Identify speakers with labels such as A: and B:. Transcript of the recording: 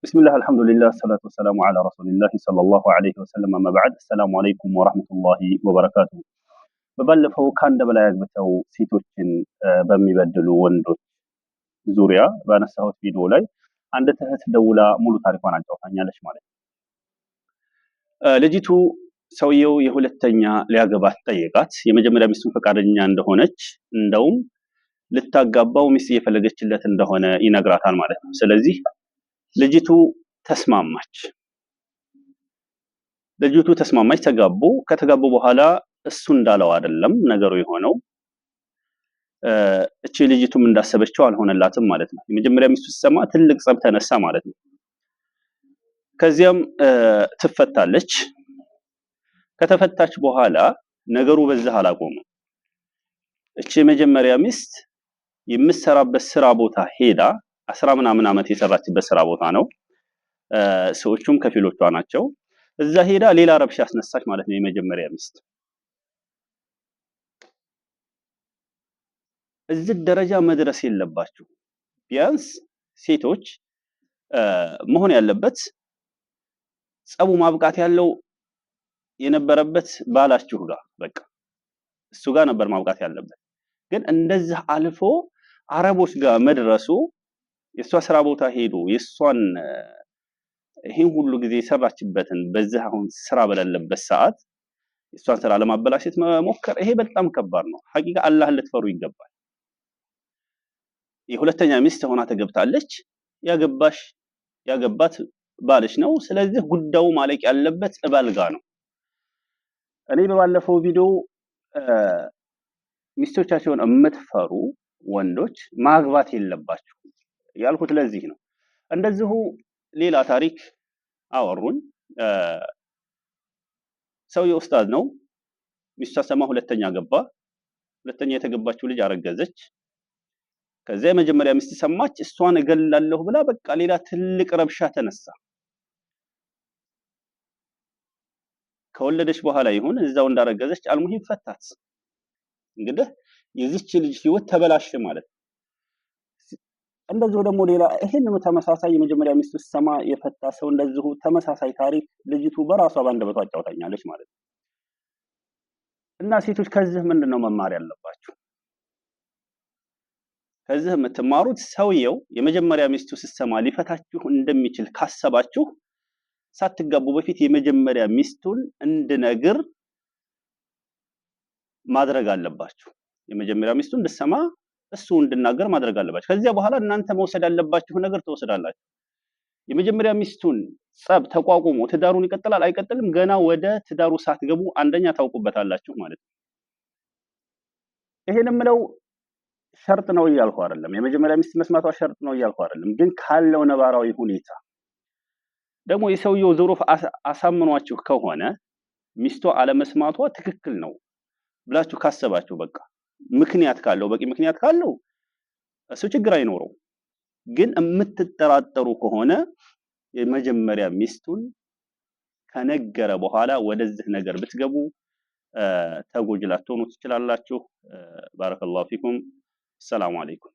A: بسم الله الحمد لله الصلاة والسلام على رسول الله صلى الله عليه وسلم أما بعد السلام عليكم ورحمة الله وبركاته በባለፈው ከአንድ በላይ አግብተው ሴቶችን በሚበድሉ ወንዶች ዙሪያ ባነሳሁት ቪዲዮ ላይ አንድ እህት ደውላ ሙሉ ታሪኳን አጫውታኛለች ማለት ነው። ልጅቱ ሰውየው የሁለተኛ ሊያገባት ጠየቃት። የመጀመሪያ ሚስቱን ፈቃደኛ እንደሆነች እንደውም ልታጋባው ሚስት እየፈለገችለት እንደሆነ ይነግራታል ማለት ነው። ስለዚህ ልጅቱ ተስማማች። ተጋቡ። ከተጋቡ በኋላ እሱ እንዳለው አይደለም ነገሩ የሆነው። እቺ ልጅቱም እንዳሰበችው አልሆነላትም ማለት ነው። የመጀመሪያ ሚስቱ ሲሰማ ትልቅ ጸብ ተነሳ ማለት ነው። ከዚያም ትፈታለች። ከተፈታች በኋላ ነገሩ በዛ አላቆመም። እቺ የመጀመሪያ ሚስት የምትሰራበት ስራ ቦታ ሄዳ 10 ምናምን ዓመት የሰራችበት ስራ ቦታ ነው። ሰዎቹም ከፊሎቿ ናቸው። እዛ ሄዳ ሌላ ረብሻ አስነሳች ማለት ነው። የመጀመሪያ ሚስት እዚህ ደረጃ መድረስ የለባችሁ። ቢያንስ ሴቶች መሆን ያለበት ጸቡ ማብቃት ያለው የነበረበት ባላችሁ ጋር በቃ እሱ ጋር ነበር ማብቃት ያለበት። ግን እንደዚህ አልፎ አረቦች ጋር መድረሱ የሷ ስራ ቦታ ሄዶ የሷን ይሄን ሁሉ ጊዜ የሰራችበትን በዛ አሁን ስራ በሌለበት ሰዓት የሷን ስራ ለማበላሸት መሞከር ይሄ በጣም ከባድ ነው። ሐቂቃ አላህን ልትፈሩ ይገባል። የሁለተኛ ሚስት ሆና ተገብታለች። ያገባት ባልሽ ነው። ስለዚህ ጉዳዩ ማለቅ ያለበት ባልጋ ነው። እኔ በባለፈው ቪዲዮ ሚስቶቻቸውን የምትፈሩ ወንዶች ማግባት የለባችሁ ያልኩት ለዚህ ነው። እንደዚሁ ሌላ ታሪክ አወሩኝ። ሰውየው ኡስታዝ ነው። ሚስቱ ሰማ ሁለተኛ ገባ። ሁለተኛ የተገባችው ልጅ አረገዘች። ከዚያ የመጀመሪያ ሚስት ሰማች። እሷን እገላለሁ ብላ በቃ ሌላ ትልቅ ረብሻ ተነሳ። ከወለደች በኋላ ይሁን እዛው እንዳረገዘች አልሙሂም ፈታት። እንግዲህ የዚች ልጅ ህይወት ተበላሸ ማለት ነው። እንደዚሁ ደግሞ ሌላ ይሄንን ተመሳሳይ የመጀመሪያ ሚስቱ ሰማ የፈታ ሰው እንደዚሁ ተመሳሳይ ታሪክ ልጅቱ በራሷ ባንደበቷ አጫውታኛለች ማለት ነው። እና ሴቶች ከዚህ ምንድነው መማር ያለባችሁ? ከዚህ የምትማሩት ሰውየው የመጀመሪያ ሚስቱ ሲሰማ ሊፈታችሁ እንደሚችል ካሰባችሁ ሳትጋቡ በፊት የመጀመሪያ ሚስቱን እንድነግር ማድረግ አለባችሁ። የመጀመሪያ ሚስቱን እንድሰማ እሱ እንድናገር ማድረግ አለባችሁ። ከዚያ በኋላ እናንተ መውሰድ ያለባችሁ ነገር ተወሰዳላችሁ። የመጀመሪያ ሚስቱን ጸብ ተቋቁሞ ትዳሩን ይቀጥላል አይቀጥልም ገና ወደ ትዳሩ ሳትገቡ አንደኛ ታውቁበታላችሁ ማለት ነው። ይሄን ምለው ሸርጥ ነው እያልኩ አይደለም። የመጀመሪያ ሚስት መስማቷ ሸርጥ ነው እያልኩ አይደለም። ግን ካለው ነባራዊ ሁኔታ ደግሞ የሰውየው ዙሩፍ አሳምኗችሁ ከሆነ ሚስቷ አለመስማቷ ትክክል ነው ብላችሁ ካሰባችሁ በቃ ምክንያት ካለው በቂ ምክንያት ካለው እሱ ችግር አይኖረው። ግን የምትጠራጠሩ ከሆነ የመጀመሪያ ሚስቱን ከነገረ በኋላ ወደዚህ ነገር ብትገቡ ተጎጂ ላትሆኑ ትችላላችሁ። ባረከላሁ ፊኩም። ሰላም አለይኩም።